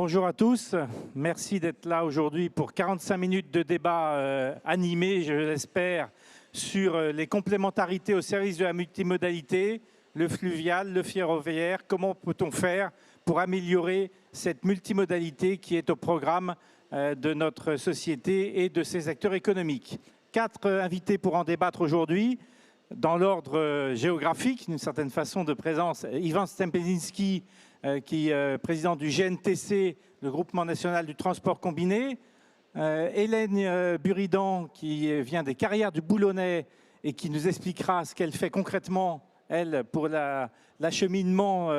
Bonjour à tous, merci d'être là aujourd'hui pour 45 minutes de débat animé, je l'espère, sur les complémentarités au service de la multimodalité, le fluvial, le ferroviaire. Comment peut-on faire pour améliorer cette multimodalité qui est au programme de notre société et de ses acteurs économiques. 4 invités pour en débattre aujourd'hui. Dans l'ordre géographique, d'une certaine façon de présence, Ivan Stempielinski, qui est président du GNTC, le Groupement National du Transport Combiné. Hélène Buridan, qui vient des Carrières du Boulonnais et qui nous expliquera ce qu'elle fait concrètement, elle, pour l'acheminement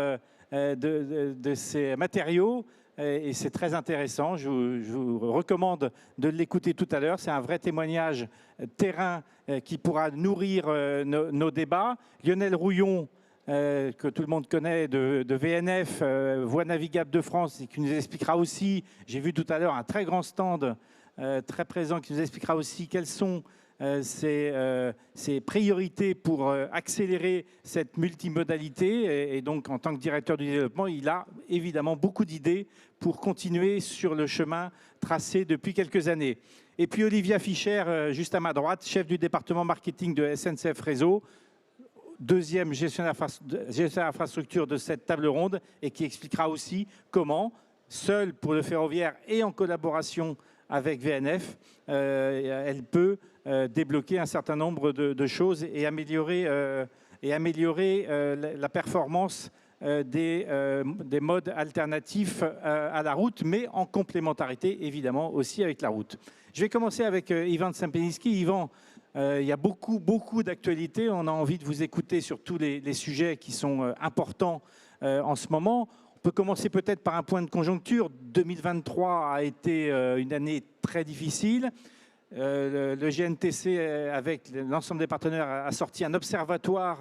de ces matériaux. Et c'est très intéressant, je vous recommande de l'écouter tout à l'heure. C'est un vrai témoignage terrain qui pourra nourrir nos débats. Lionel Rouillon, que tout le monde connaît de VNF, Voies navigables de France, et qui nous expliquera aussi, j'ai vu tout à l'heure un très grand stand très présent, qui nous expliquera aussi quelles sont ses priorités pour accélérer cette multimodalité. Et donc, en tant que directeur du développement, il a évidemment beaucoup d'idées pour continuer sur le chemin tracé depuis quelques années. Et puis Olivia Fischer, juste à ma droite, chef du département marketing de SNCF Réseau, deuxième gestionnaire infrastructure de cette table ronde, et qui expliquera aussi comment, seul pour le ferroviaire et en collaboration avec VNF, elle peut débloquer un certain nombre de choses et améliorer la performance des modes alternatifs à la route, mais en complémentarité évidemment aussi avec la route. Je vais commencer avec Ivan Stempielinski. Ivan, il y a beaucoup d'actualités. On a envie de vous écouter sur tous les sujets qui sont importants en ce moment. On peut commencer peut-être par un point de conjoncture. 2023 a été une année très difficile. Le GNTC, avec l'ensemble des partenaires, a sorti un observatoire,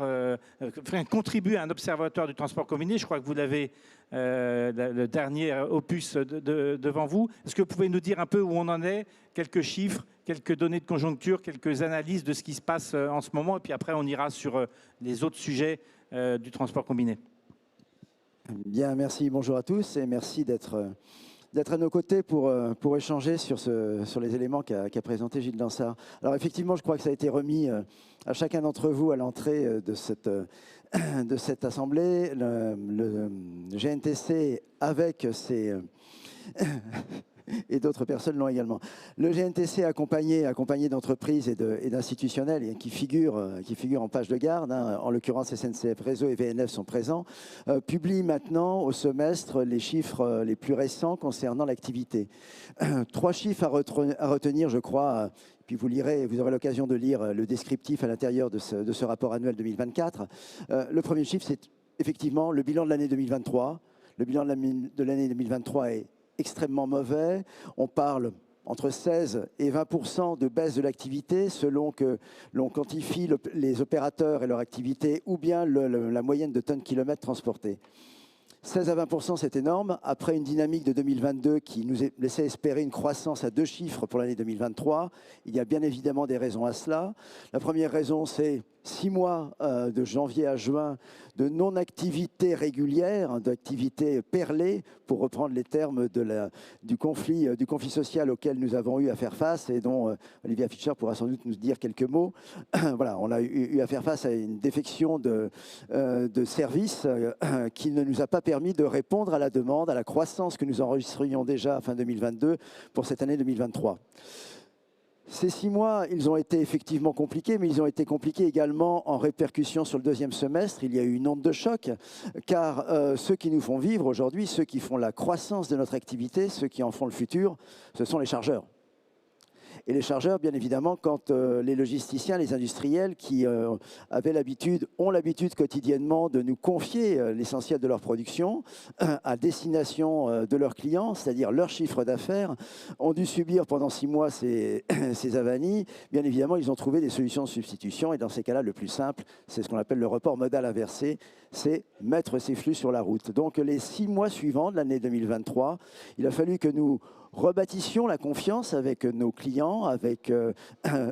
contribué à un observatoire du transport combiné. Je crois que vous l'avez, le dernier opus devant vous. Est-ce que vous pouvez nous dire un peu où on en est, quelques chiffres, quelques données de conjoncture, quelques analyses de ce qui se passe en ce moment, et puis après on ira sur les autres sujets du transport combiné. Bien, merci, bonjour à tous et merci d'être à nos côtés pour échanger sur les éléments qu'a présenté Gilles Dansart. Alors effectivement, je crois que ça a été remis à chacun d'entre vous à l'entrée de cette assemblée. Le GNTC avec ses... et d'autres personnes l'ont également. Le GNTC accompagné d'entreprises et d'institutionnels qui figurent en page de garde, hein, en l'occurrence SNCF Réseau et VNF sont présents, publie maintenant au semestre les chiffres les plus récents concernant l'activité. 3 chiffres à retenir, je crois, puis vous aurez l'occasion de lire le descriptif à l'intérieur de ce rapport annuel 2024. Le premier chiffre, c'est effectivement le bilan de l'année 2023. Le bilan de l'année 2023 est extrêmement mauvais. On parle entre 16 et 20% de baisse de l'activité selon que l'on quantifie les opérateurs et leur activité ou bien la moyenne de tonnes kilomètres transportés. 16 à 20%, c'est énorme. Après une dynamique de 2022 qui nous laissait espérer une croissance à 2 chiffres pour l'année 2023, il y a bien évidemment des raisons à cela. La première raison, c'est 6 mois de janvier à juin de non-activité régulière, d'activité perlée, pour reprendre les termes du conflit social auquel nous avons eu à faire face et dont Olivia Fischer pourra sans doute nous dire quelques mots. Voilà, on a eu à faire face à une défection de services qui ne nous a pas permis de répondre à la demande, à la croissance que nous enregistrions déjà à fin 2022 pour cette année 2023. Ces 6 mois, ils ont été effectivement compliqués, mais ils ont été compliqués également en répercussion sur le deuxième semestre. Il y a eu une onde de choc, car ceux qui nous font vivre aujourd'hui, ceux qui font la croissance de notre activité, ceux qui en font le futur, ce sont les chargeurs. Et les chargeurs, bien évidemment, quand les logisticiens, les industriels qui ont l'habitude quotidiennement de nous confier l'essentiel de leur production à destination de leurs clients, c'est-à-dire leur chiffre d'affaires, ont dû subir pendant 6 mois ces avanies. Bien évidemment, ils ont trouvé des solutions de substitution. Et dans ces cas-là, le plus simple, c'est ce qu'on appelle le report modal inversé, c'est mettre ces flux sur la route. Donc les 6 mois suivants de l'année 2023, il a fallu que nous rebâtissions la confiance avec nos clients, avec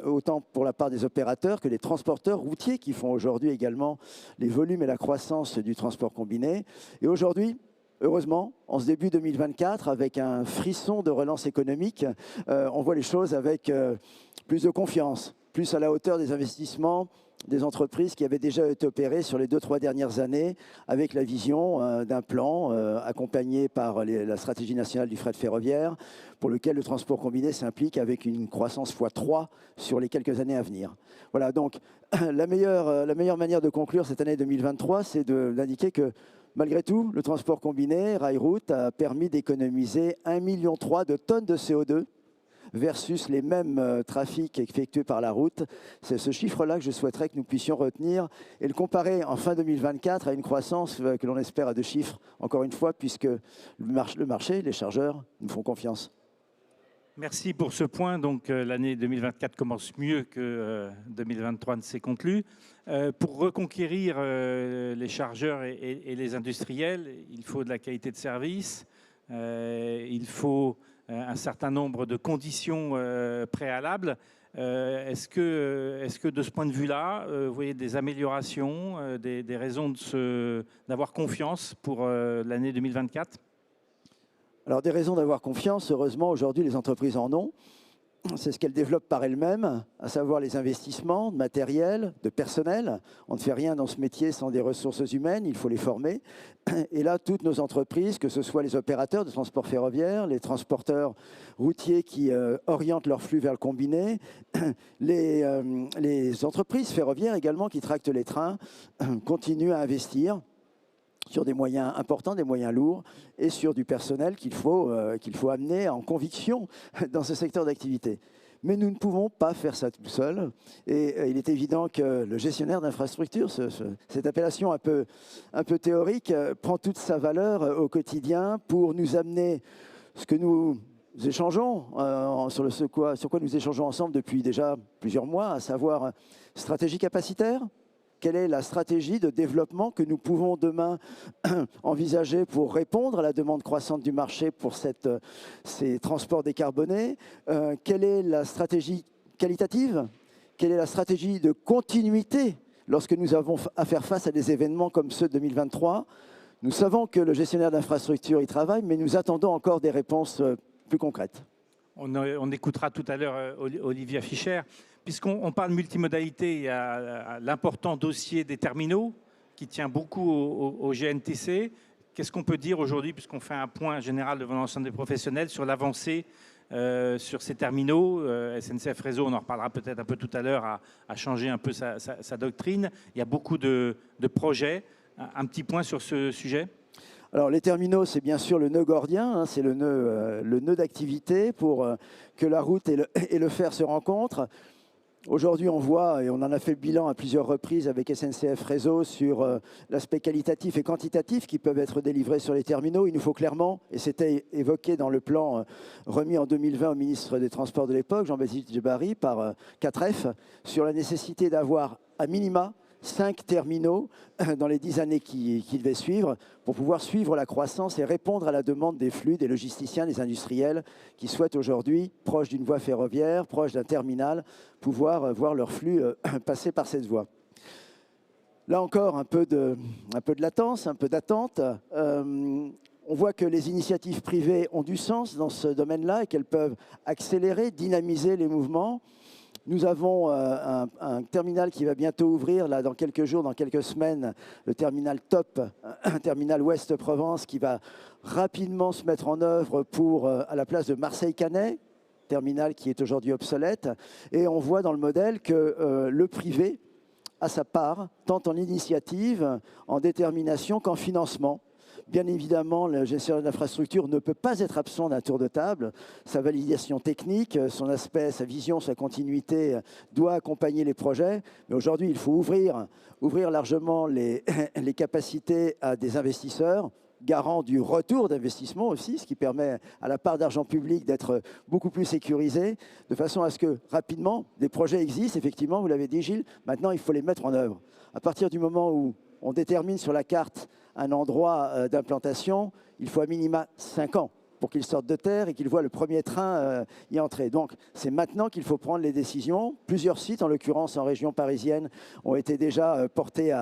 autant pour la part des opérateurs que des transporteurs routiers qui font aujourd'hui également les volumes et la croissance du transport combiné. Et aujourd'hui, heureusement, en ce début 2024, avec un frisson de relance économique, on voit les choses avec plus de confiance, plus à la hauteur des investissements des entreprises qui avaient déjà été opérées sur les 2-3 dernières années, avec la vision d'un plan accompagné par la stratégie nationale du fret ferroviaire, pour lequel le transport combiné s'implique avec une croissance x3 sur les quelques années à venir. Voilà, donc la meilleure manière de conclure cette année 2023, c'est d'indiquer que malgré tout, le transport combiné, rail-route, a permis d'économiser 1,3 million de tonnes de CO2 versus les mêmes trafics effectués par la route. C'est ce chiffre-là que je souhaiterais que nous puissions retenir et le comparer en fin 2024 à une croissance que l'on espère à 2 chiffres, encore une fois, puisque le marché, les chargeurs nous font confiance. Merci pour ce point. Donc l'année 2024 commence mieux que 2023 ne s'est conclue. Pour reconquérir les chargeurs et les industriels, il faut de la qualité de service, il faut un certain nombre de conditions préalables. Est-ce que de ce point de vue-là, vous voyez des améliorations, des raisons d'avoir confiance pour l'année 2024 ? Alors des raisons d'avoir confiance, heureusement aujourd'hui les entreprises en ont. C'est ce qu'elles développent par elles-mêmes, à savoir les investissements de matériel, de personnel. On ne fait rien dans ce métier sans des ressources humaines, il faut les former. Et là, toutes nos entreprises, que ce soit les opérateurs de transport ferroviaire, les transporteurs routiers qui orientent leurs flux vers le combiné, les entreprises ferroviaires également qui tractent les trains, continuent à investir sur des moyens importants, des moyens lourds, et sur du personnel qu'il faut amener en conviction dans ce secteur d'activité. Mais nous ne pouvons pas faire ça tout seul. Et il est évident que le gestionnaire d'infrastructure, cette appellation un peu théorique, prend toute sa valeur au quotidien pour nous amener ce que nous échangeons, sur quoi nous échangeons ensemble depuis déjà plusieurs mois, à savoir stratégie capacitaire. Quelle est la stratégie de développement que nous pouvons demain envisager pour répondre à la demande croissante du marché pour ces transports décarbonés? Quelle est la stratégie qualitative? Quelle est la stratégie de continuité lorsque nous avons à faire face à des événements comme ceux de 2023? Nous savons que le gestionnaire d'infrastructure y travaille, mais nous attendons encore des réponses plus concrètes. On écoutera tout à l'heure Olivia Fischer. Puisqu'on parle de multimodalité, il y a l'important dossier des terminaux qui tient beaucoup au GNTC. Qu'est-ce qu'on peut dire aujourd'hui, puisqu'on fait un point général devant l'ensemble des professionnels, sur l'avancée sur ces terminaux? SNCF Réseau, on en reparlera peut-être un peu tout à l'heure, a changé un peu sa doctrine. Il y a beaucoup de projets. Un petit point sur ce sujet? Alors les terminaux, c'est bien sûr le nœud gordien, hein, c'est le nœud d'activité pour que la route et le fer se rencontrent. Aujourd'hui, on voit, et on en a fait le bilan à plusieurs reprises avec SNCF Réseau sur l'aspect qualitatif et quantitatif qui peuvent être délivrés sur les terminaux. Il nous faut clairement, et c'était évoqué dans le plan remis en 2020 au ministre des Transports de l'époque, Jean-Baptiste Djebbari, par 4F, sur la nécessité d'avoir à minima 5 terminaux dans les 10 années qui devaient suivre pour pouvoir suivre la croissance et répondre à la demande des flux, des logisticiens, des industriels qui souhaitent aujourd'hui, proche d'une voie ferroviaire, proche d'un terminal, pouvoir voir leur flux passer par cette voie. Là encore, un peu de latence, un peu d'attente. On voit que les initiatives privées ont du sens dans ce domaine-là et qu'elles peuvent accélérer, dynamiser les mouvements. Nous avons un terminal qui va bientôt ouvrir, là, dans quelques jours, dans quelques semaines, le terminal TOP, un terminal Ouest-Provence qui va rapidement se mettre en œuvre pour, à la place de Marseille-Canet, terminal qui est aujourd'hui obsolète. Et on voit dans le modèle que le privé a sa part, tant en initiative, en détermination qu'en financement. Bien évidemment, le gestionnaire d'infrastructure ne peut pas être absent d'un tour de table. Sa validation technique, son aspect, sa vision, sa continuité doit accompagner les projets. Mais aujourd'hui, il faut ouvrir largement les capacités à des investisseurs, garant du retour d'investissement aussi, ce qui permet à la part d'argent public d'être beaucoup plus sécurisée, de façon à ce que rapidement, des projets existent, effectivement, vous l'avez dit Gilles, maintenant il faut les mettre en œuvre. À partir du moment où on détermine sur la carte un endroit d'implantation, il faut à minima 5 ans pour qu'ils sortent de terre et qu'ils voient le premier train y entrer. Donc c'est maintenant qu'il faut prendre les décisions. Plusieurs sites, en l'occurrence en région parisienne, ont été déjà portés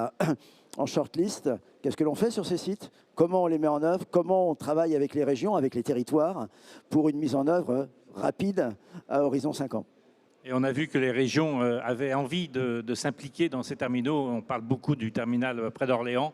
en shortlist. Qu'est-ce que l'on fait sur ces sites? Comment on les met en œuvre? Comment on travaille avec les régions, avec les territoires, pour une mise en œuvre rapide à horizon 5 ans? Et on a vu que les régions avaient envie de s'impliquer dans ces terminaux. On parle beaucoup du terminal près d'Orléans,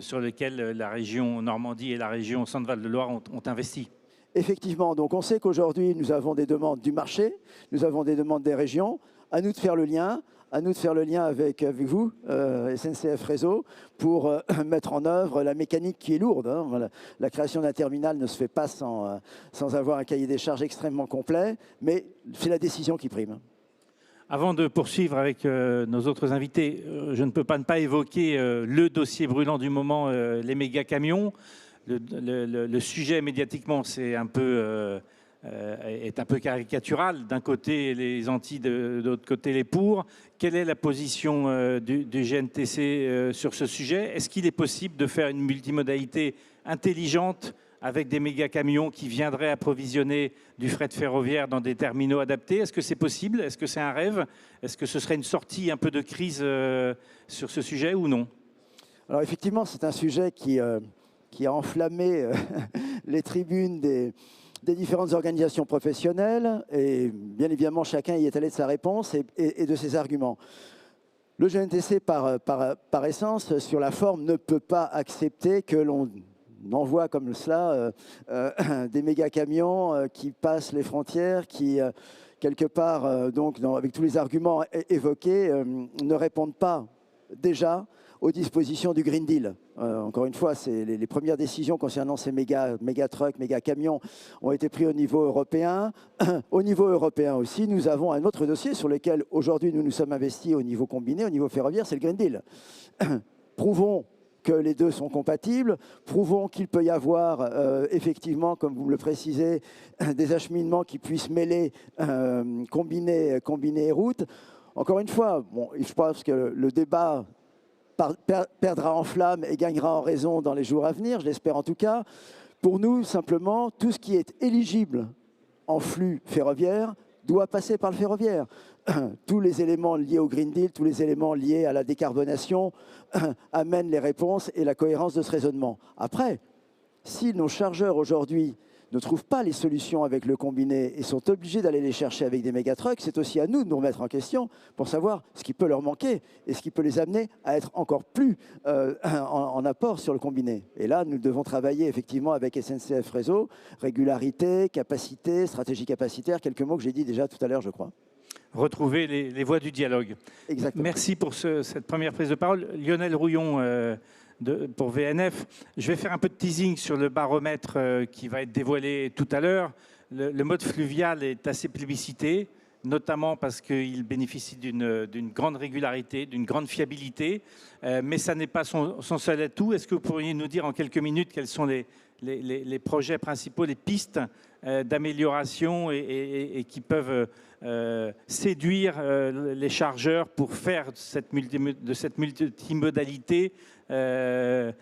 sur lequel la région Normandie et la région Centre-Val de Loire ont investi. Effectivement, donc on sait qu'aujourd'hui, nous avons des demandes du marché, nous avons des demandes des régions. À nous de faire le lien, avec vous, SNCF Réseau, pour mettre en œuvre la mécanique qui est lourde. Hein. Voilà. La création d'un terminal ne se fait pas sans avoir un cahier des charges extrêmement complet, mais c'est la décision qui prime. Avant de poursuivre avec nos autres invités, je ne peux pas ne pas évoquer le dossier brûlant du moment, les méga camions. Le sujet médiatiquement est un peu caricatural. D'un côté les anti, de l'autre côté les pour. Quelle est la position du GNTC sur ce sujet? Est-ce qu'il est possible de faire une multimodalité intelligente avec des méga camions qui viendraient approvisionner du fret ferroviaire dans des terminaux adaptés? Est-ce que c'est possible? Est-ce que c'est un rêve? Est-ce que ce serait une sortie un peu de crise sur ce sujet ou non? Alors effectivement, c'est un sujet qui a enflammé les tribunes des différentes organisations professionnelles, et bien évidemment chacun y est allé de sa réponse et de ses arguments. Le GNTC, par essence, sur la forme, ne peut pas accepter que l'on envoie comme cela des méga camions qui passent les frontières, qui quelque part, donc, avec tous les arguments évoqués, ne répondent pas déjà aux dispositions du Green Deal. Encore une fois, les premières décisions concernant ces méga trucks, méga camions ont été prises au niveau européen. Au niveau européen aussi, nous avons un autre dossier sur lequel aujourd'hui nous nous sommes investis au niveau combiné, au niveau ferroviaire, c'est le Green Deal. Prouvons que les deux sont compatibles, prouvons qu'il peut y avoir effectivement, comme vous me le précisez, des acheminements qui puissent mêler combiner et route. Encore une fois, bon, je pense que le débat perdra en flamme et gagnera en raison dans les jours à venir, je l'espère en tout cas. Pour nous, simplement, tout ce qui est éligible en flux ferroviaire doit passer par le ferroviaire. Tous les éléments liés au Green Deal, tous les éléments liés à la décarbonation amènent les réponses et la cohérence de ce raisonnement. Après, si nos chargeurs aujourd'hui ne trouvent pas les solutions avec le combiné et sont obligés d'aller les chercher avec des méga-trucks, c'est aussi à nous de nous remettre en question pour savoir ce qui peut leur manquer et ce qui peut les amener à être encore plus en apport sur le combiné. Et là, nous devons travailler effectivement avec SNCF Réseau, régularité, capacité, stratégie capacitaire, quelques mots que j'ai dit déjà tout à l'heure, je crois. Retrouver les voies du dialogue. Exactement. Merci pour cette première prise de parole. Lionel Rouillon, pour VNF. Je vais faire un peu de teasing sur le baromètre qui va être dévoilé tout à l'heure. Le mode fluvial est assez plébiscité, notamment parce qu'il bénéficie d'une grande régularité, d'une grande fiabilité, mais ça n'est pas son seul atout. Est-ce que vous pourriez nous dire en quelques minutes quels sont les projets principaux, les pistes d'amélioration et qui peuvent séduire les chargeurs pour faire de cette multimodalité un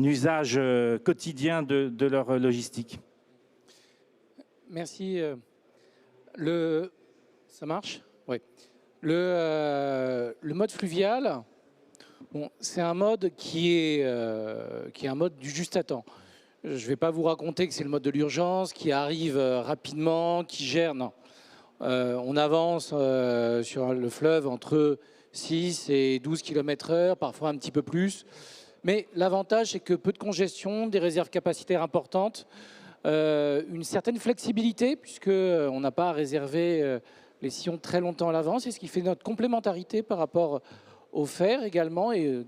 usage quotidien de leur logistique? Merci. Ça marche? Oui. Le mode fluvial, bon, c'est un mode qui est un mode du juste à temps. Je ne vais pas vous raconter que c'est le mode de l'urgence, qui arrive rapidement, qui gère. Non. On avance sur le fleuve entre 6 et 12 km/h, parfois un petit peu plus. Mais l'avantage, c'est que peu de congestion, des réserves capacitaires importantes, une certaine flexibilité, puisqu'on n'a pas à réserver les sillons très longtemps à l'avance, et ce qui fait notre complémentarité par rapport au fer également. Et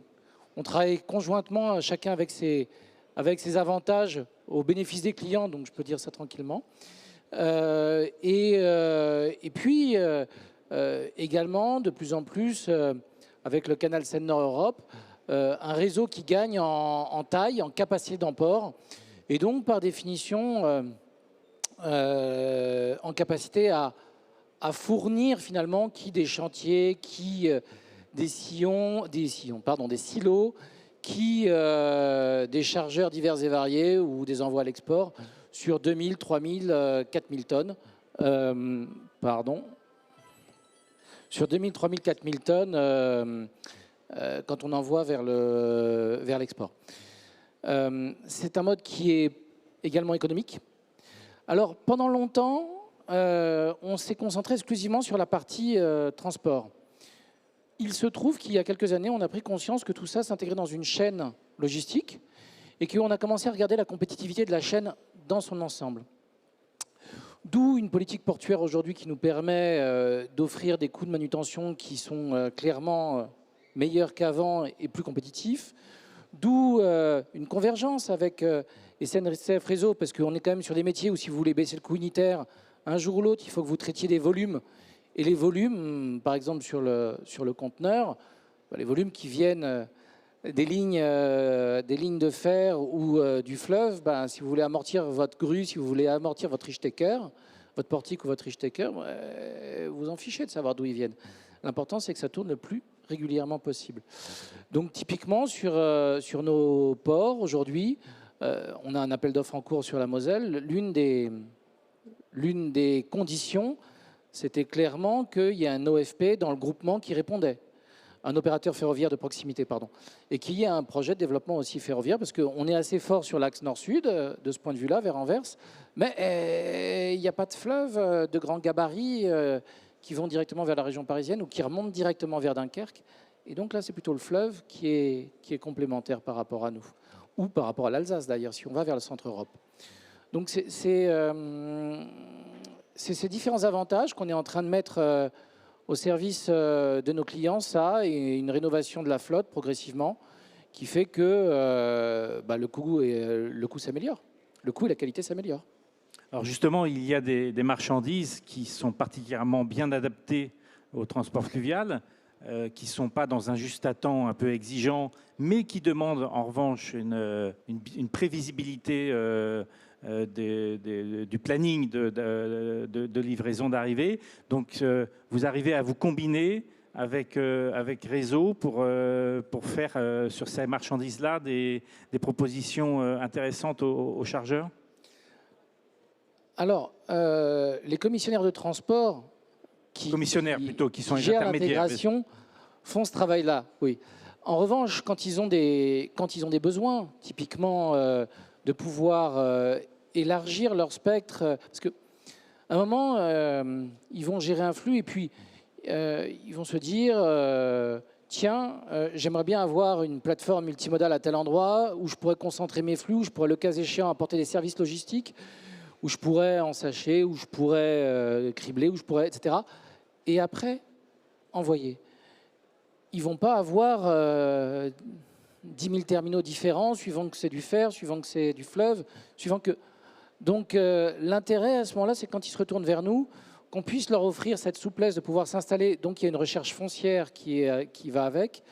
on travaille conjointement, chacun avec ses avantages au bénéfice des clients, donc je peux dire ça tranquillement. Et puis, également, de plus en plus, avec le canal Seine-Nord-Europe, un réseau qui gagne en taille, en capacité d'emport, et donc, par définition, en capacité à fournir finalement des chantiers, des silos, des chargeurs divers et variés ou des envois à l'export sur 2000, 3000, 4000 tonnes. Sur 2000, 3000, 4000 tonnes quand on envoie vers l'export. C'est un mode qui est également économique. Alors, pendant longtemps, on s'est concentré exclusivement sur la partie transport. Il se trouve qu'il y a quelques années, on a pris conscience que tout ça s'intégrait dans une chaîne logistique et qu'on a commencé à regarder la compétitivité de la chaîne dans son ensemble. D'où une politique portuaire aujourd'hui qui nous permet d'offrir des coûts de manutention qui sont clairement meilleurs qu'avant et plus compétitifs. D'où une convergence avec SNCF Réseau, parce qu'on est quand même sur des métiers où si vous voulez baisser le coût unitaire, un jour ou l'autre, il faut que vous traitiez des volumes. Et les volumes, par exemple sur le conteneur, les volumes qui viennent des lignes de fer ou du fleuve, si vous voulez amortir votre grue, si vous voulez amortir votre Richteker, votre portique ou votre Richteker, vous en fichez de savoir d'où ils viennent. L'important, c'est que ça tourne le plus régulièrement possible. Donc typiquement, sur nos ports, aujourd'hui, on a un appel d'offres en cours sur la Moselle. L'une des conditions, c'était clairement qu'il y ait un OFP dans le groupement qui répondait, un opérateur ferroviaire de proximité, pardon, et qu'il y ait un projet de développement aussi ferroviaire, parce qu'on est assez fort sur l'axe nord-sud, de ce point de vue-là, vers Anvers, mais il n'y a pas de fleuve de grand gabarit qui vont directement vers la région parisienne ou qui remontent directement vers Dunkerque. Et donc là, c'est plutôt le fleuve qui est complémentaire par rapport à nous, ou par rapport à l'Alsace d'ailleurs, si on va vers le centre-Europe. Donc c'est ces différents avantages qu'on est en train de mettre au service de nos clients, ça, et une rénovation de la flotte progressivement, qui fait que le coût s'améliore. Le coût et la qualité s'améliorent. Alors justement, il y a des marchandises qui sont particulièrement bien adaptées au transport fluvial, qui ne sont pas dans un juste à temps un peu exigeant, mais qui demandent en revanche une prévisibilité du planning de livraison d'arrivée. Donc vous arrivez à vous combiner avec Réseau pour faire sur ces marchandises-là des propositions intéressantes aux chargeurs? Alors, les commissionnaires de transport qui sont les gèrent intermédiaires, l'intégration font ce travail-là, oui. En revanche, quand ils ont des besoins, typiquement de pouvoir élargir leur spectre, parce qu'à un moment, ils vont gérer un flux et puis ils vont se dire tiens, j'aimerais bien avoir une plateforme multimodale à tel endroit où je pourrais concentrer mes flux, où je pourrais, le cas échéant, apporter des services logistiques, où je pourrais ensacher, où je pourrais cribler, où je pourrais, etc. Et après, envoyer. Ils ne vont pas avoir 10 000 terminaux différents, suivant que c'est du fer, suivant que c'est du fleuve, suivant que... Donc l'intérêt à ce moment-là, c'est quand ils se retournent vers nous, qu'on puisse leur offrir cette souplesse de pouvoir s'installer. Donc il y a une recherche foncière qui va avec,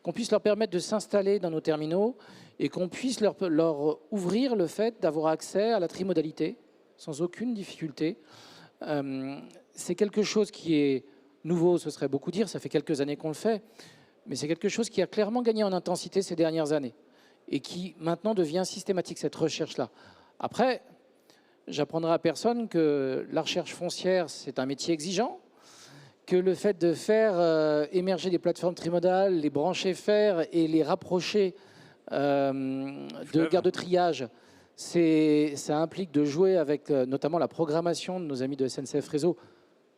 qu'on puisse leur permettre de s'installer dans nos terminaux et qu'on puisse leur ouvrir le fait d'avoir accès à la trimodalité sans aucune difficulté. C'est quelque chose qui est nouveau, ce serait beaucoup dire, ça fait quelques années qu'on le fait, mais c'est quelque chose qui a clairement gagné en intensité ces dernières années et qui maintenant devient systématique, cette recherche-là. Après, j'apprendrai à personne que la recherche foncière, c'est un métier exigeant, que le fait de faire émerger des plateformes trimodales, les brancher fer et les rapprocher de gares de triage, ça implique de jouer avec notamment la programmation de nos amis de SNCF Réseau.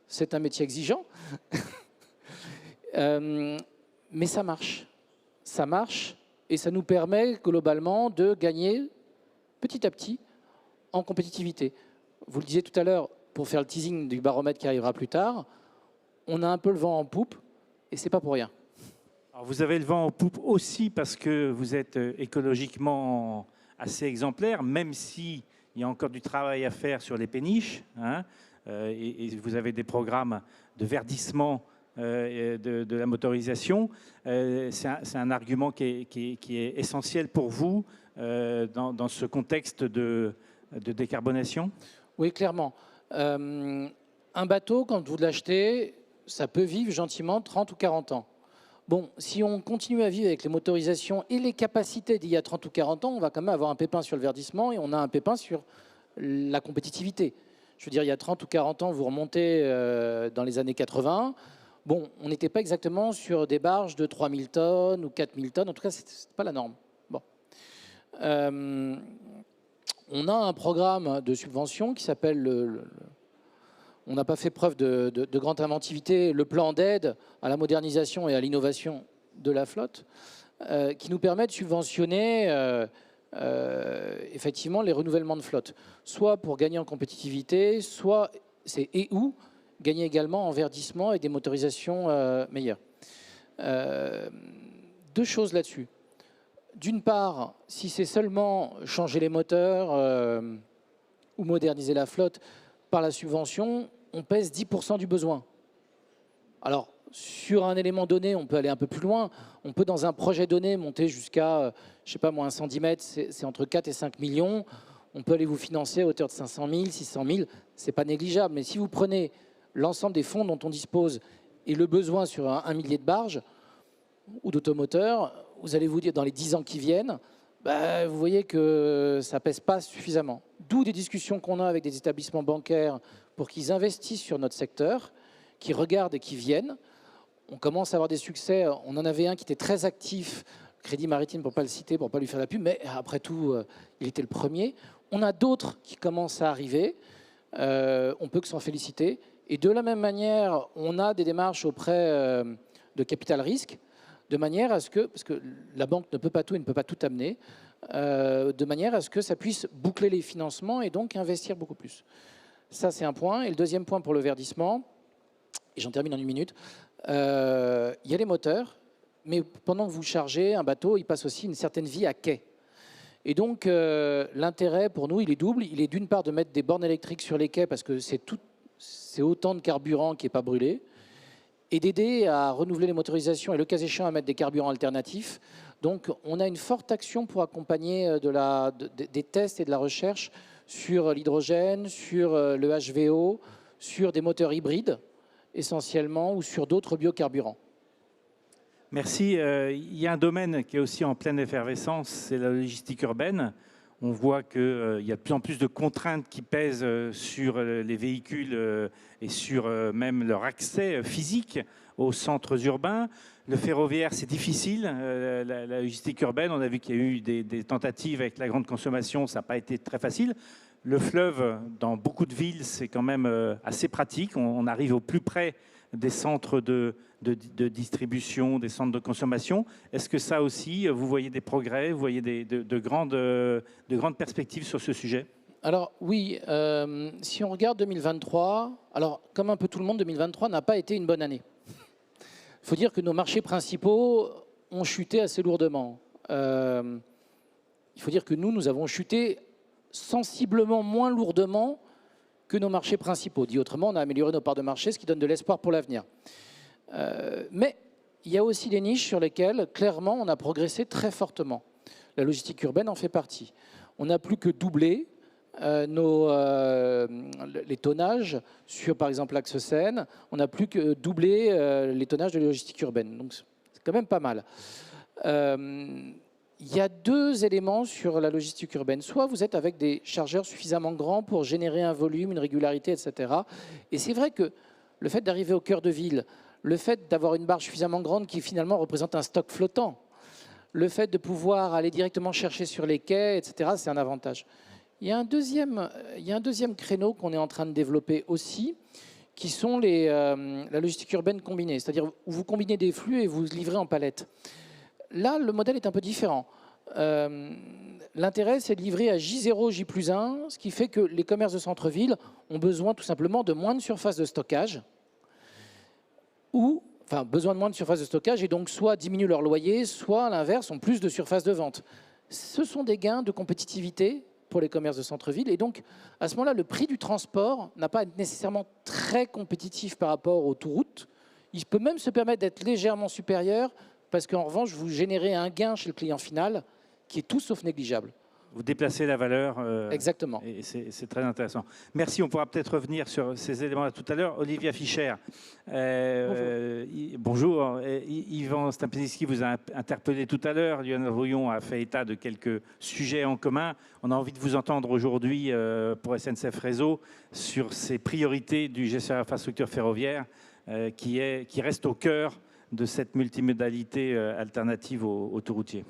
C'est un métier exigeant, mais ça marche. Ça marche et ça nous permet globalement de gagner petit à petit en compétitivité. Vous le disiez tout à l'heure, pour faire le teasing du baromètre qui arrivera plus tard, on a un peu le vent en poupe et c'est pas pour rien. Alors vous avez le vent en poupe aussi parce que vous êtes écologiquement assez exemplaire, même s'il y a encore du travail à faire sur les péniches, hein, et vous avez des programmes de verdissement de la motorisation. C'est un argument qui est essentiel pour vous dans ce contexte de décarbonation? Oui, clairement. Un bateau, quand vous l'achetez, ça peut vivre gentiment 30 ou 40 ans. Bon, si on continue à vivre avec les motorisations et les capacités d'il y a 30 ou 40 ans, on va quand même avoir un pépin sur le verdissement et on a un pépin sur la compétitivité. Je veux dire, il y a 30 ou 40 ans, vous remontez dans les années 80, bon, on n'était pas exactement sur des barges de 3000 tonnes ou 4000 tonnes, en tout cas, ce n'est pas la norme. Bon. On a un programme de subvention qui s'appelle, on n'a pas fait preuve de grande inventivité, le plan d'aide à la modernisation et à l'innovation de la flotte, qui nous permet de subventionner effectivement les renouvellements de flotte, soit pour gagner en compétitivité, soit c'est et ou gagner également en verdissement et des motorisations meilleures. Deux choses là-dessus. D'une part, si c'est seulement changer les moteurs ou moderniser la flotte par la subvention, on pèse 10% du besoin. Alors, sur un élément donné, on peut aller un peu plus loin. On peut, dans un projet donné, monter jusqu'à, je ne sais pas moi, 110 mètres, c'est entre 4 et 5 millions. On peut aller vous financer à hauteur de 500 000, 600 000. Ce n'est pas négligeable. Mais si vous prenez l'ensemble des fonds dont on dispose et le besoin sur un millier de barges ou d'automoteurs, vous allez vous dire, dans les 10 ans qui viennent, bah, vous voyez que ça ne pèse pas suffisamment. D'où des discussions qu'on a avec des établissements bancaires pour qu'ils investissent sur notre secteur, qu'ils regardent et qu'ils viennent. On commence à avoir des succès. On en avait un qui était très actif, Crédit Maritime, pour ne pas le citer, pour ne pas lui faire la pub, mais après tout, il était le premier. On a d'autres qui commencent à arriver. On peut que s'en féliciter. Et de la même manière, on a des démarches auprès de capital risque, de manière à ce que, parce que la banque ne peut pas tout et ne peut pas tout amener, de manière à ce que ça puisse boucler les financements et donc investir beaucoup plus. Ça, c'est un point. Et le deuxième point pour le verdissement, et j'en termine en 1 minute, il y a les moteurs, mais pendant que vous chargez un bateau, il passe aussi une certaine vie à quai. Et donc, l'intérêt pour nous, il est double. Il est d'une part de mettre des bornes électriques sur les quais, parce que c'est autant de carburant qui n'est pas brûlé, et d'aider à renouveler les motorisations et le cas échéant à mettre des carburants alternatifs. Donc on a une forte action pour accompagner des tests et de la recherche sur l'hydrogène, sur le HVO, sur des moteurs hybrides essentiellement ou sur d'autres biocarburants. Merci. Il y a un domaine qui est aussi en pleine effervescence, c'est la logistique urbaine. On voit qu'il y a de plus en plus de contraintes qui pèsent sur les véhicules et sur même leur accès physique aux centres urbains. Le ferroviaire, c'est difficile. La logistique urbaine, on a vu qu'il y a eu des tentatives avec la grande consommation, ça n'a pas été très facile. Le fleuve, dans beaucoup de villes, c'est quand même assez pratique. On arrive au plus près des centres de distribution, des centres de consommation. Est-ce que ça aussi, vous voyez des progrès, vous voyez de grandes perspectives sur ce sujet? Alors oui, si on regarde 2023, alors comme un peu tout le monde, 2023 n'a pas été une bonne année. Il faut dire que nos marchés principaux ont chuté assez lourdement. Il faut dire que nous avons chuté sensiblement moins lourdement que nos marchés principaux. Dit autrement, on a amélioré nos parts de marché, ce qui donne de l'espoir pour l'avenir. Mais il y a aussi des niches sur lesquelles, clairement, on a progressé très fortement. La logistique urbaine en fait partie. On n'a plus que doublé les tonnages sur, par exemple, l'axe Seine. On n'a plus que doublé les tonnages de la logistique urbaine. Donc, c'est quand même pas mal. Il y a deux éléments sur la logistique urbaine. Soit vous êtes avec des chargeurs suffisamment grands pour générer un volume, une régularité, etc. Et c'est vrai que le fait d'arriver au cœur de ville, le fait d'avoir une barge suffisamment grande qui finalement représente un stock flottant, le fait de pouvoir aller directement chercher sur les quais, etc., c'est un avantage. Il y a un deuxième créneau qu'on est en train de développer aussi, qui sont la logistique urbaine combinée, c'est-à-dire où vous combinez des flux et vous livrez en palette. Là, le modèle est un peu différent. L'intérêt, c'est de livrer à J0, J+1, ce qui fait que les commerces de centre-ville ont besoin tout simplement de moins de surface de stockage, besoin de moins de surface de stockage et donc soit diminuent leur loyer, soit à l'inverse, ont plus de surface de vente. Ce sont des gains de compétitivité pour les commerces de centre-ville et donc à ce moment-là, le prix du transport n'a pas à être nécessairement très compétitif par rapport aux autoroutes. Il peut même se permettre d'être légèrement supérieur parce qu'en revanche, vous générez un gain chez le client final qui est tout sauf négligeable. Vous déplacez la valeur. Exactement. Et c'est très intéressant. Merci. On pourra peut-être revenir sur ces éléments-là tout à l'heure. Olivia Fischer. Bonjour. Yvan Stempinski vous a interpellé tout à l'heure. Lionel Rouillon a fait état de quelques sujets en commun. On a envie de vous entendre aujourd'hui pour SNCF Réseau sur ces priorités du gestionnaire infrastructure ferroviaire qui reste au cœur de cette multimodalité alternative au autoroutier.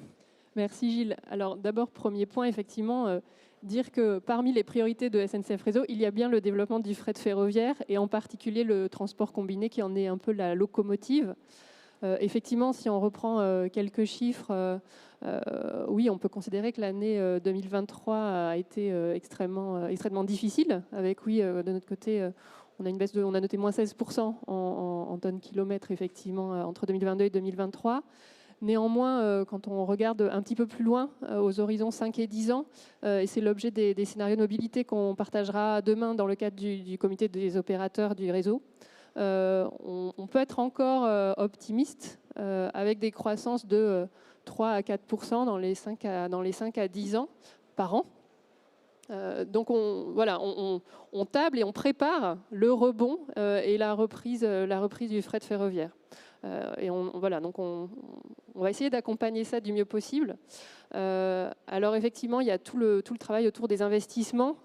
Merci Gilles. Alors d'abord, premier point, effectivement, dire que parmi les priorités de SNCF Réseau, il y a bien le développement du fret ferroviaire et en particulier le transport combiné qui en est un peu la locomotive. Effectivement, si on reprend quelques chiffres, oui, on peut considérer que l'année 2023 a été extrêmement difficile. Avec, oui, de notre côté, on a une baisse on a noté moins 16% en tonnes kilomètres, effectivement, entre 2022 et 2023. Néanmoins, quand on regarde un petit peu plus loin, aux horizons 5 et 10 ans, et c'est l'objet des scénarios de mobilité qu'on partagera demain dans le cadre du comité des opérateurs du réseau, on peut être encore optimiste avec des croissances de 3 à 4% dans les 5 à 10 ans par an. Donc on table et on prépare le rebond et la reprise du fret ferroviaire. Donc on va essayer d'accompagner ça du mieux possible. Alors effectivement, il y a tout le travail autour des investissements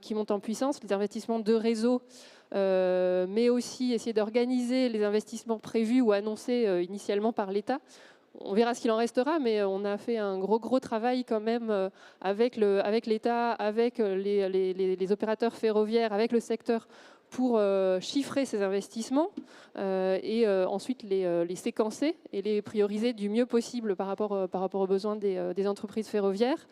qui montent en puissance, les investissements de réseau, mais aussi essayer d'organiser les investissements prévus ou annoncés initialement par l'État. On verra ce qu'il en restera, mais on a fait un gros travail quand même avec l'État, avec les opérateurs ferroviaires, avec le secteur pour chiffrer ces investissements et ensuite les séquencer et les prioriser du mieux possible par rapport aux besoins des entreprises ferroviaires.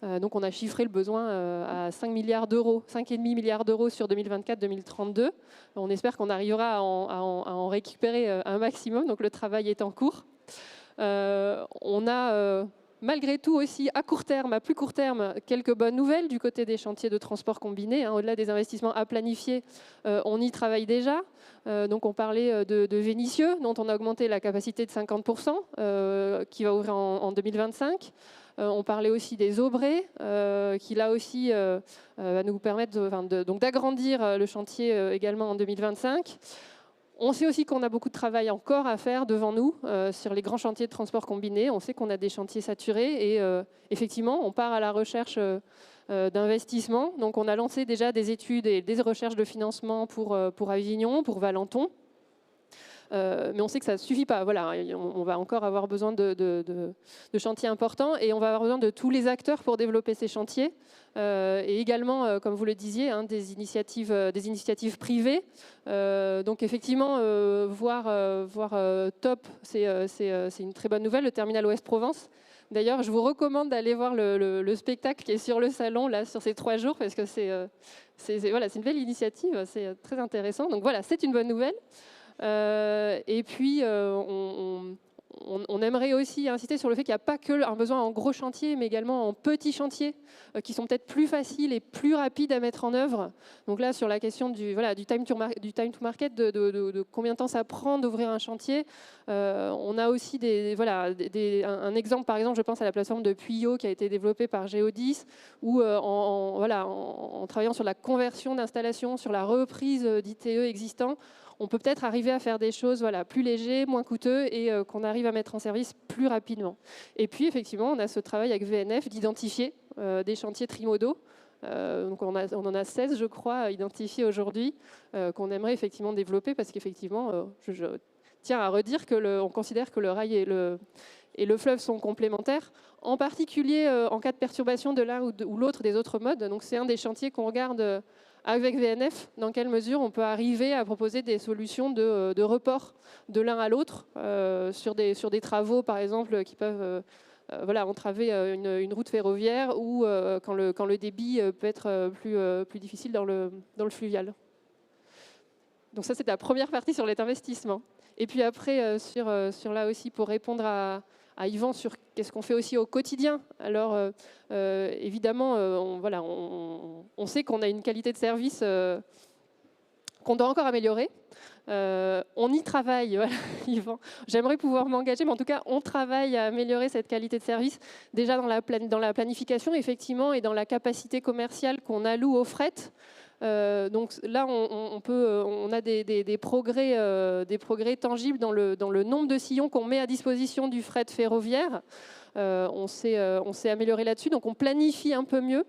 Donc on a chiffré le besoin à 5 milliards d'euros, 5,5 milliards d'euros sur 2024-2032. On espère qu'on arrivera à en récupérer un maximum, donc le travail est en cours. On a malgré tout aussi à plus court terme, quelques bonnes nouvelles du côté des chantiers de transport combiné. Au-delà des investissements à planifier, on y travaille déjà. Donc on parlait de Vénissieux, dont on a augmenté la capacité de 50%, qui va ouvrir en 2025. On parlait aussi des Aubrey, qui là aussi va nous permettre d'agrandir le chantier également en 2025. On sait aussi qu'on a beaucoup de travail encore à faire devant nous sur les grands chantiers de transport combiné. On sait qu'on a des chantiers saturés et effectivement, on part à la recherche d'investissements. Donc, on a lancé déjà des études et des recherches de financement pour Avignon, pour Valenton. Mais on sait que ça ne suffit pas. Voilà, on va encore avoir besoin de chantiers importants et on va avoir besoin de tous les acteurs pour développer ces chantiers. Et également, comme vous le disiez, des initiatives privées. Donc effectivement, voir Top, c'est une très bonne nouvelle, le terminal Ouest-Provence. D'ailleurs, je vous recommande d'aller voir le spectacle qui est sur le salon là, sur ces 3 jours, parce que c'est une belle initiative, c'est très intéressant. Donc voilà, c'est une bonne nouvelle. Et puis, on aimerait aussi insister sur le fait qu'il n'y a pas que un besoin en gros chantier, mais également en petits chantiers qui sont peut-être plus faciles et plus rapides à mettre en œuvre. Donc là, sur la question du time to market, de combien de temps ça prend d'ouvrir un chantier, on a aussi un exemple, par exemple, je pense à la plateforme de Puyo qui a été développée par Géodis, où en travaillant sur la conversion d'installations, sur la reprise d'ITE existants, on peut peut-être arriver à faire des choses plus légers, moins coûteux et qu'on arrive à mettre en service plus rapidement. Et puis, effectivement, on a ce travail avec VNF d'identifier des chantiers trimodaux. Donc on en a 16, je crois, identifiés aujourd'hui, qu'on aimerait effectivement développer parce qu'effectivement, je tiens à redire qu'on considère que le rail et le fleuve sont complémentaires, en particulier en cas de perturbation de l'un ou l'autre des autres modes. Donc c'est un des chantiers qu'on regarde avec VNF, dans quelle mesure on peut arriver à proposer des solutions de report de l'un à l'autre sur des travaux, par exemple, qui peuvent entraver une route ferroviaire ou quand le débit peut être plus difficile dans le fluvial. Donc ça, c'est la première partie sur les investissements. Et puis après, sur là aussi, pour répondre à Yvan sur qu'est-ce qu'on fait aussi au quotidien. Alors, évidemment, on sait qu'on a une qualité de service qu'on doit encore améliorer. On y travaille, voilà, Yvan. J'aimerais pouvoir m'engager, mais en tout cas, on travaille à améliorer cette qualité de service, déjà dans la planification, effectivement, et dans la capacité commerciale qu'on alloue au fret. Donc là, on a des progrès tangibles dans le nombre de sillons qu'on met à disposition du fret ferroviaire. On s'est amélioré là-dessus, donc on planifie un peu mieux.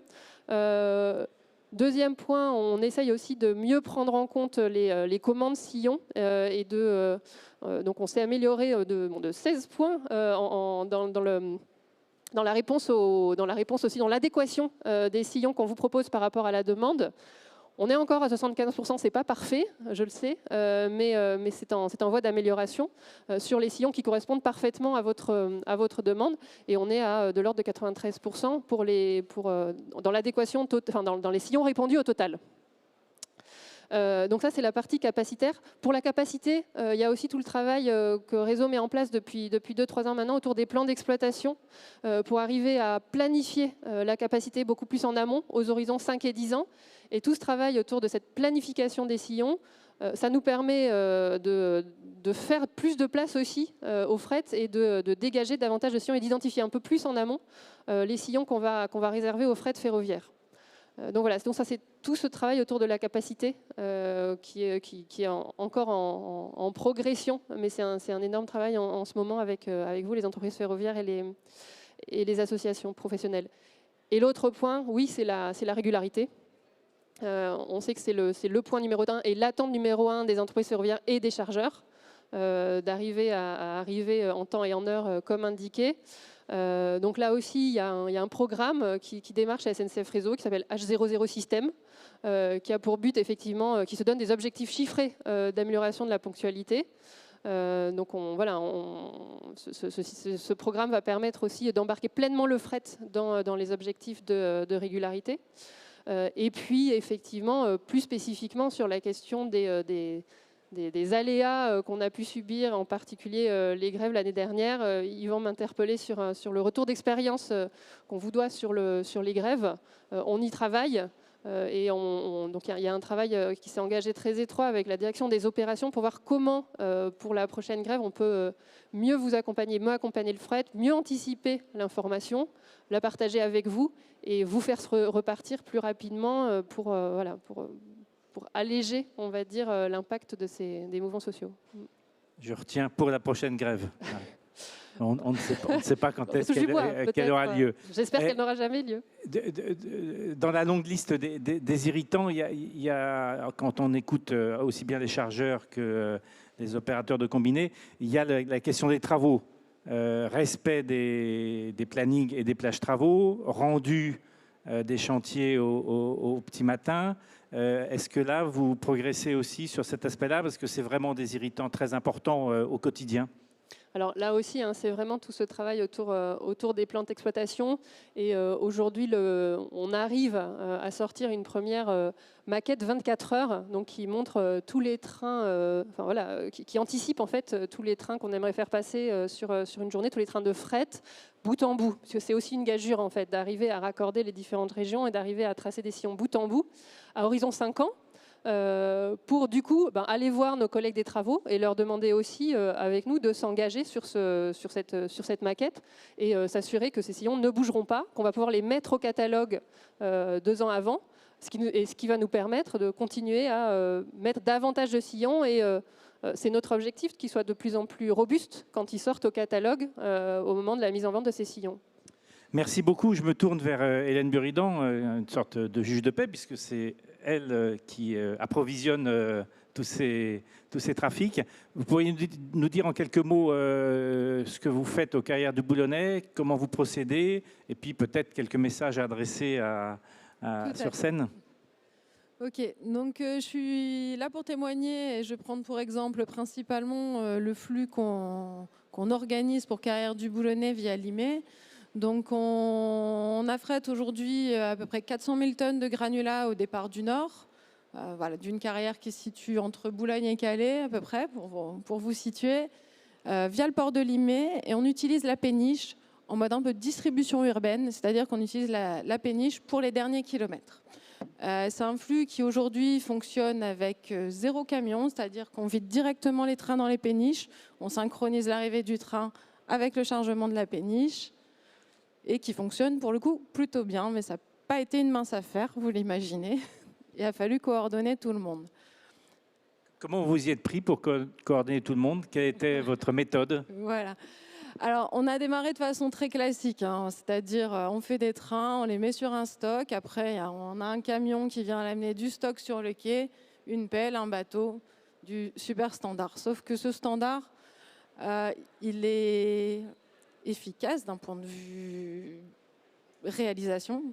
Deuxième point, on essaye aussi de mieux prendre en compte les commandes sillons donc on s'est amélioré de 16 points dans la réponse aussi, dans l'adéquation des sillons qu'on vous propose par rapport à la demande. On est encore à 75%, c'est pas parfait, je le sais, mais c'est en voie d'amélioration sur les sillons qui correspondent parfaitement à votre demande. Et on est à de l'ordre de 93% dans l'adéquation, dans les sillons répondus au total. Donc ça, c'est la partie capacitaire. Pour la capacité, il y a aussi tout le travail que Réseau met en place depuis 2-3 ans maintenant autour des plans d'exploitation pour arriver à planifier la capacité beaucoup plus en amont, aux horizons 5 et 10 ans. Et tout ce travail autour de cette planification des sillons, ça nous permet de faire plus de place aussi au fret et de dégager davantage de sillons et d'identifier un peu plus en amont les sillons qu'on va réserver au fret ferroviaire. Donc voilà, donc ça c'est tout ce travail autour de la capacité qui est encore en progression, mais c'est un énorme travail en ce moment avec vous, les entreprises ferroviaires et les associations professionnelles. Et l'autre point, oui, c'est la régularité. On sait que c'est le point numéro 1 et l'attente numéro 1 des entreprises ferroviaires et des chargeurs, d'arriver à arriver en temps et en heure comme indiqué. Donc là aussi, il y a un programme qui démarre chez SNCF Réseau qui s'appelle H00 System, qui a pour but effectivement, qui se donne des objectifs chiffrés d'amélioration de la ponctualité. Donc ce programme va permettre aussi d'embarquer pleinement le fret dans les objectifs de régularité. Et puis effectivement, plus spécifiquement sur la question des aléas qu'on a pu subir, en particulier les grèves l'année dernière. Ils vont m'interpeller sur le retour d'expérience qu'on vous doit sur les grèves. On y travaille. Donc il y a un travail qui s'est engagé très étroit avec la direction des opérations pour voir comment, pour la prochaine grève, on peut mieux vous accompagner, mieux accompagner le fret, mieux anticiper l'information, la partager avec vous et vous faire repartir plus rapidement pour alléger, on va dire, l'impact des mouvements sociaux. Je retiens pour la prochaine grève. On ne sait pas quand est-ce qu'elle aura lieu. J'espère qu'elle n'aura jamais lieu. Dans la longue liste des irritants, il y a, quand on écoute aussi bien les chargeurs que les opérateurs de combinés, il y a la question des travaux. Respect des plannings et des plages travaux, rendu des chantiers au petit matin. Est-ce que là, vous progressez aussi sur cet aspect-là? Parce que c'est vraiment des irritants très importants au quotidien. Alors là aussi, c'est vraiment tout ce travail autour des plans d'exploitation. Et aujourd'hui, on arrive à sortir une première maquette 24 heures, donc qui montre tous les trains, qui anticipe en fait tous les trains qu'on aimerait faire passer sur une journée, tous les trains de fret, bout en bout. Parce que c'est aussi une gageure en fait, d'arriver à raccorder les différentes régions et d'arriver à tracer des sillons bout en bout à horizon 5 ans. Pour du coup aller voir nos collègues des travaux et leur demander aussi avec nous de s'engager sur cette maquette et s'assurer que ces sillons ne bougeront pas, qu'on va pouvoir les mettre au catalogue 2 ans avant, ce qui va nous permettre de continuer à mettre davantage de sillons et c'est notre objectif qu'ils soient de plus en plus robustes quand ils sortent au catalogue au moment de la mise en vente de ces sillons. Merci beaucoup. Je me tourne vers Hélène Buridan, une sorte de juge de paix, puisque c'est elle qui approvisionne tous ces trafics. Vous pourriez nous dire en quelques mots ce que vous faites aux Carrières du Boulonnais, comment vous procédez, et puis peut-être quelques messages à adresser sur scène. Ok, donc je suis là pour témoigner et je vais prendre pour exemple principalement le flux qu'on organise pour Carrières du Boulonnais via Limay. Donc on affrète aujourd'hui à peu près 400 000 tonnes de granulats au départ du nord, d'une carrière qui se situe entre Boulogne et Calais à peu près, pour vous situer, via le port de Limay. Et on utilise la péniche en mode un peu de distribution urbaine, c'est-à-dire qu'on utilise la péniche pour les derniers kilomètres. C'est un flux qui aujourd'hui fonctionne avec 0 camion, c'est-à-dire qu'on vide directement les trains dans les péniches, on synchronise l'arrivée du train avec le chargement de la péniche et qui fonctionne pour le coup plutôt bien, mais ça n'a pas été une mince affaire, vous l'imaginez. Il a fallu coordonner tout le monde. Comment vous y êtes pris pour coordonner tout le monde? Quelle était votre méthode? Voilà. Alors, on a démarré de façon très classique, hein, c'est-à-dire on fait des trains, on les met sur un stock, après on a un camion qui vient amener du stock sur le quai, une pelle, un bateau, du super standard. Sauf que ce standard, il est efficace d'un point de vue réalisation,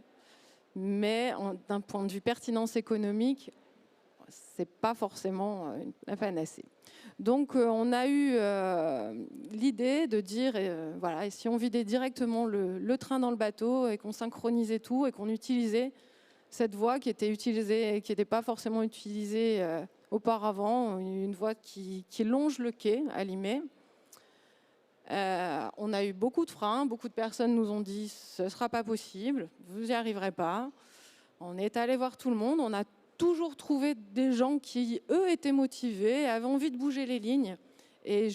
mais d'un point de vue pertinence économique, c'est pas forcément la panacée. Donc on a eu l'idée de dire, voilà, et si on vidait directement le train dans le bateau et qu'on synchronisait tout et qu'on utilisait cette voie qui était utilisée, qui n'était pas forcément utilisée auparavant, une voie qui longe le quai à Limay. On a eu beaucoup de freins, beaucoup de personnes nous ont dit ce ne sera pas possible, vous n'y arriverez pas. On est allé voir tout le monde, on a toujours trouvé des gens qui, eux, étaient motivés, avaient envie de bouger les lignes, et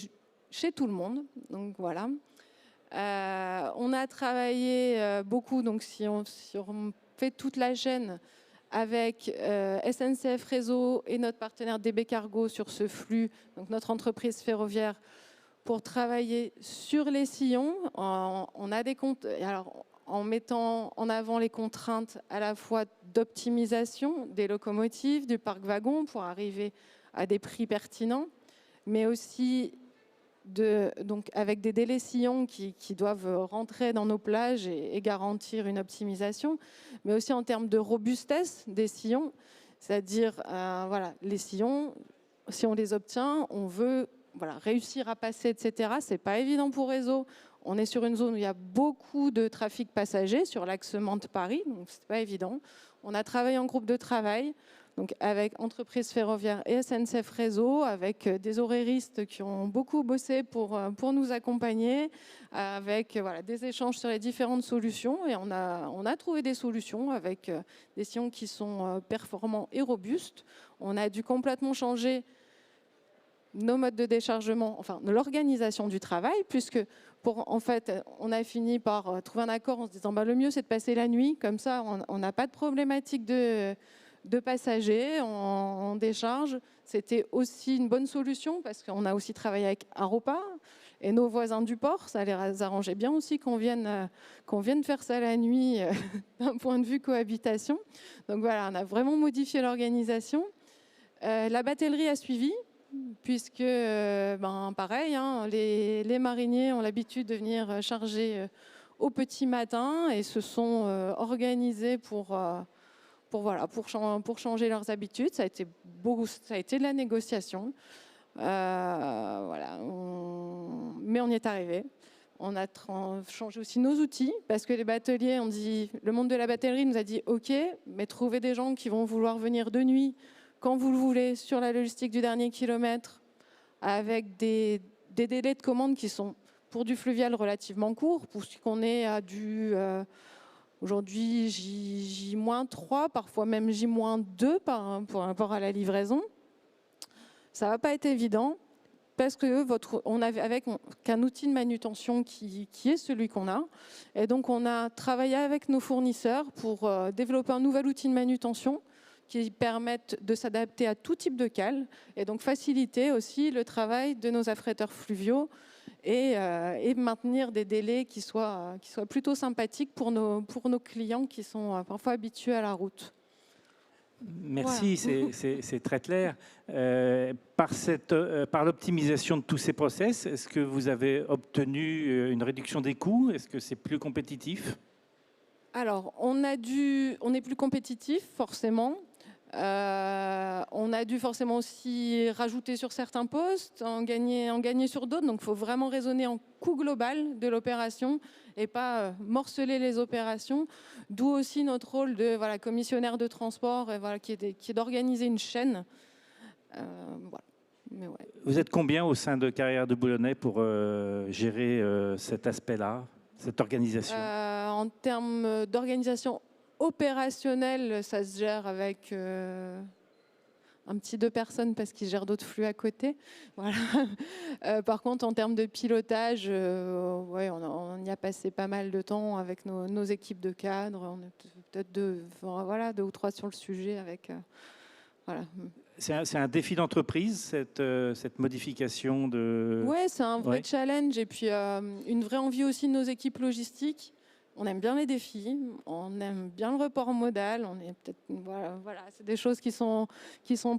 chez tout le monde. Donc voilà. On a travaillé beaucoup, donc si on fait toute la chaîne avec SNCF Réseau et notre partenaire DB Cargo sur ce flux, donc notre entreprise ferroviaire, pour travailler sur les sillons. On a des comptes. Alors, en mettant en avant les contraintes à la fois d'optimisation des locomotives, du parc wagon pour arriver à des prix pertinents, mais aussi donc avec des délais sillons qui doivent rentrer dans nos plages et garantir une optimisation, mais aussi en termes de robustesse des sillons, c'est-à-dire voilà, les sillons, si on les obtient, on veut réussir à passer, etc. C'est pas évident pour Réseau. On est sur une zone où il y a beaucoup de trafic passager, sur l'axe Mantes-Paris, donc c'est pas évident. On a travaillé en groupe de travail, donc avec entreprises ferroviaires et SNCF Réseau, avec des horaires qui ont beaucoup bossé pour nous accompagner, avec des échanges sur les différentes solutions. Et on a trouvé des solutions avec des sillons qui sont performants et robustes. On a dû complètement changer nos modes de déchargement, enfin de l'organisation du travail, puisque en fait, on a fini par trouver un accord en se disant le mieux c'est de passer la nuit, comme ça on n'a pas de problématique de passagers en décharge. C'était aussi une bonne solution parce qu'on a aussi travaillé avec Aropa et nos voisins du port, ça les arrangeait bien aussi qu'on vienne faire ça la nuit d'un point de vue cohabitation. Donc voilà, on a vraiment modifié l'organisation. La batellerie a suivi, puisque, pareil, hein, les mariniers ont l'habitude de venir charger au petit matin et se sont organisés pour changer leurs habitudes. Ça a été de la négociation. Mais on y est arrivé. On a changé aussi nos outils parce que les bateliers ont dit, le monde de la batellerie nous a dit OK, mais trouvez des gens qui vont vouloir venir de nuit quand vous le voulez, sur la logistique du dernier kilomètre, avec des délais de commande qui sont, pour du fluvial, relativement courts, puisqu'on est à aujourd'hui, J-3, parfois même J-2 par rapport à la livraison. Ça va pas être évident, parce que on avait avec qu'un outil de manutention qui est celui qu'on a. Et donc, on a travaillé avec nos fournisseurs pour développer un nouvel outil de manutention qui permettent de s'adapter à tout type de cale et donc faciliter aussi le travail de nos affréteurs fluviaux et maintenir des délais qui soient plutôt sympathiques pour nos clients qui sont parfois habitués à la route. Merci, voilà. C'est très clair. Par l'optimisation de tous ces process, est-ce que vous avez obtenu une réduction des coûts? Est-ce que c'est plus compétitif? Alors, on est plus compétitif, forcément. On a dû forcément aussi rajouter sur certains postes, en gagner sur d'autres. Donc, il faut vraiment raisonner en coût global de l'opération et pas morceler les opérations. D'où aussi notre rôle de commissionnaire de transport, qui est d'organiser une chaîne. Mais ouais. Vous êtes combien au sein de Carrières de Boulonnais pour gérer cet aspect-là, cette organisation? En termes d'organisation opérationnel, ça se gère avec un petit 2 personnes parce qu'ils gèrent d'autres flux à côté. Voilà. Par contre, en termes de pilotage, ouais, on y a passé pas mal de temps avec nos équipes de cadres. On est peut-être 2 ou 3 sur le sujet. Voilà. C'est un défi d'entreprise, cette modification de... Oui, c'est un vrai challenge et puis une vraie envie aussi de nos équipes logistiques. On aime bien les défis, on aime bien le report modal. On est peut-être voilà, c'est des choses qui sont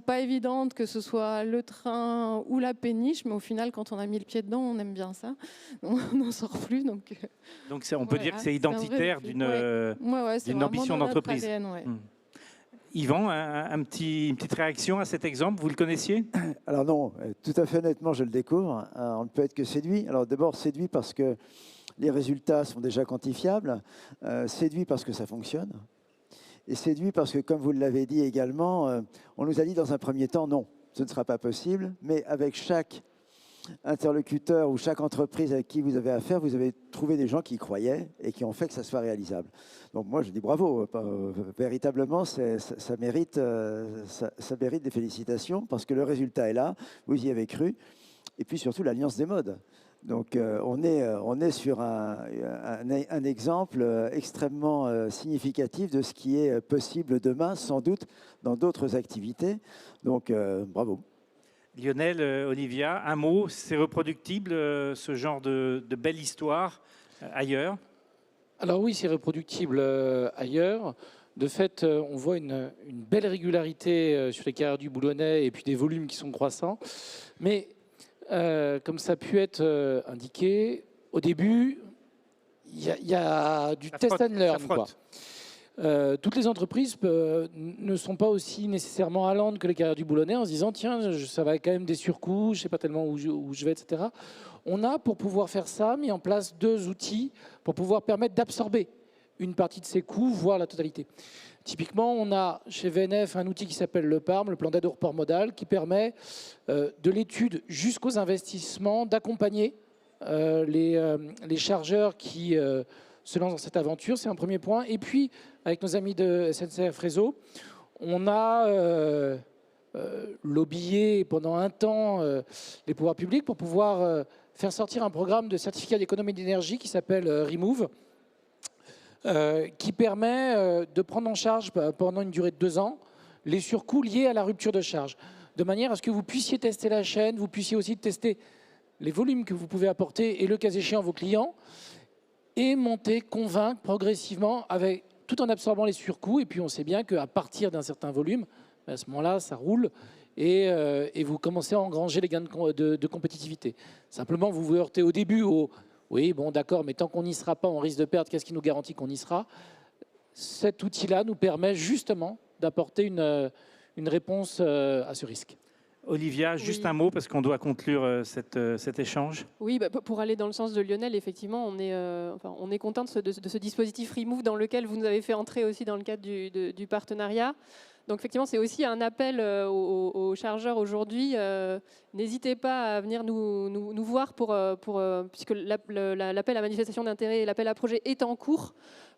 pas évidentes, que ce soit le train ou la péniche, mais au final, quand on a mis le pied dedans, on aime bien ça. On n'en sort plus. Donc on peut dire que c'est identitaire d'une ambition d'entreprise. Yvan, une petite réaction à cet exemple, vous le connaissiez? Alors non, tout à fait honnêtement, je le découvre. On ne peut être que séduit. Alors d'abord séduit parce que les résultats sont déjà quantifiables, séduit parce que ça fonctionne, et séduit parce que, comme vous l'avez dit également, on nous a dit dans un premier temps, non, ce ne sera pas possible, mais avec chaque interlocuteur ou chaque entreprise avec qui vous avez affaire, vous avez trouvé des gens qui y croyaient et qui ont fait que ça soit réalisable. Donc moi, je dis bravo. Véritablement, ça mérite des félicitations parce que le résultat est là, vous y avez cru, et puis surtout l'alliance des modes. Donc on est sur un exemple extrêmement significatif de ce qui est possible demain, sans doute dans d'autres activités. Donc bravo. Lionel, Olivia, un mot, c'est reproductible ce genre de belle histoire ailleurs? Alors oui, c'est reproductible ailleurs. De fait, on voit une belle régularité sur les carrières du Boulonnais et puis des volumes qui sont croissants. Mais comme ça a pu être indiqué, au début, il y a du test and learn. Toutes les entreprises ne sont pas aussi nécessairement allantes que les carrières du Boulonnais en se disant tiens, ça va quand même des surcoûts, je ne sais pas tellement où je vais, etc. On a, pour pouvoir faire ça, mis en place 2 outils pour pouvoir permettre d'absorber une partie de ces coûts, voire la totalité. Typiquement, on a chez VNF un outil qui s'appelle le PARM, le plan d'aide au report modal, qui permet de l'étude jusqu'aux investissements d'accompagner les chargeurs qui se lancent dans cette aventure. C'est un premier point. Et puis, avec nos amis de SNCF Réseau, on a lobbyé pendant un temps les pouvoirs publics pour pouvoir faire sortir un programme de certificat d'économie d'énergie qui s'appelle Remove, qui permet de prendre en charge pendant une durée de 2 ans les surcoûts liés à la rupture de charge, de manière à ce que vous puissiez tester la chaîne, vous puissiez aussi tester les volumes que vous pouvez apporter et le cas échéant vos clients, et monter, convaincre progressivement tout en absorbant les surcoûts. Et puis on sait bien qu'à partir d'un certain volume, à ce moment-là, ça roule et vous commencez à engranger les gains de compétitivité. Simplement, vous vous heurtez au début au oui, bon, d'accord, mais tant qu'on n'y sera pas, on risque de perdre. Qu'est-ce qui nous garantit qu'on y sera? Cet outil-là nous permet justement d'apporter une réponse à ce risque. Olivia, juste un mot, parce qu'on doit conclure cet échange. Oui, pour aller dans le sens de Lionel, effectivement, on est content de ce dispositif Remove dans lequel vous nous avez fait entrer aussi dans le cadre du partenariat. Donc effectivement, c'est aussi un appel aux chargeurs aujourd'hui. N'hésitez pas à venir nous voir puisque l'appel à manifestation d'intérêt et l'appel à projet est en cours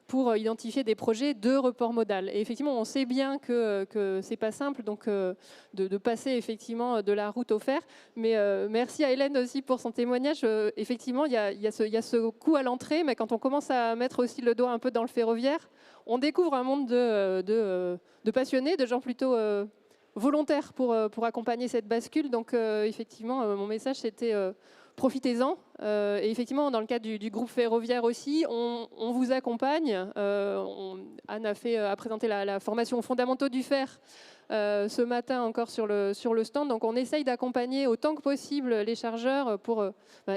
pour identifier des projets de report modal. Et effectivement, on sait bien que ce n'est pas simple donc, de passer effectivement de la route au fer. Mais merci à Hélène aussi pour son témoignage. Effectivement, il y a ce coût à l'entrée, mais quand on commence à mettre aussi le doigt un peu dans le ferroviaire, on découvre un monde de passionnés, de gens plutôt volontaires pour accompagner cette bascule. Donc effectivement, mon message, c'était profitez-en. Et effectivement, dans le cadre du groupe ferroviaire aussi, on vous accompagne. Anne a présenté la formation aux fondamentaux du fer ce matin encore sur le stand. Donc on essaye d'accompagner autant que possible les chargeurs pour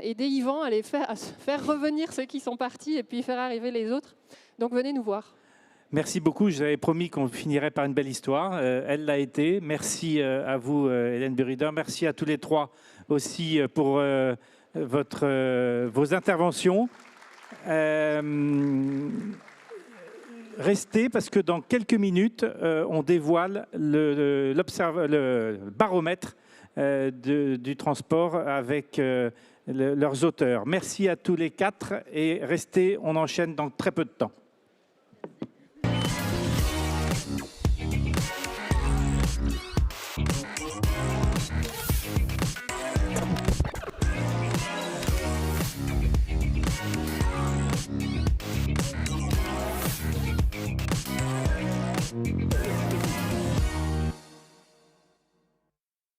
aider Yvan à faire revenir ceux qui sont partis et puis faire arriver les autres. Donc venez nous voir. Merci beaucoup. Je vous avais promis qu'on finirait par une belle histoire. Elle l'a été. Merci à vous, Hélène Buridan. Merci à tous les 3 aussi pour vos interventions. Restez parce que dans quelques minutes, on dévoile le baromètre du transport avec leurs auteurs. Merci à tous les 4 et restez, on enchaîne dans très peu de temps.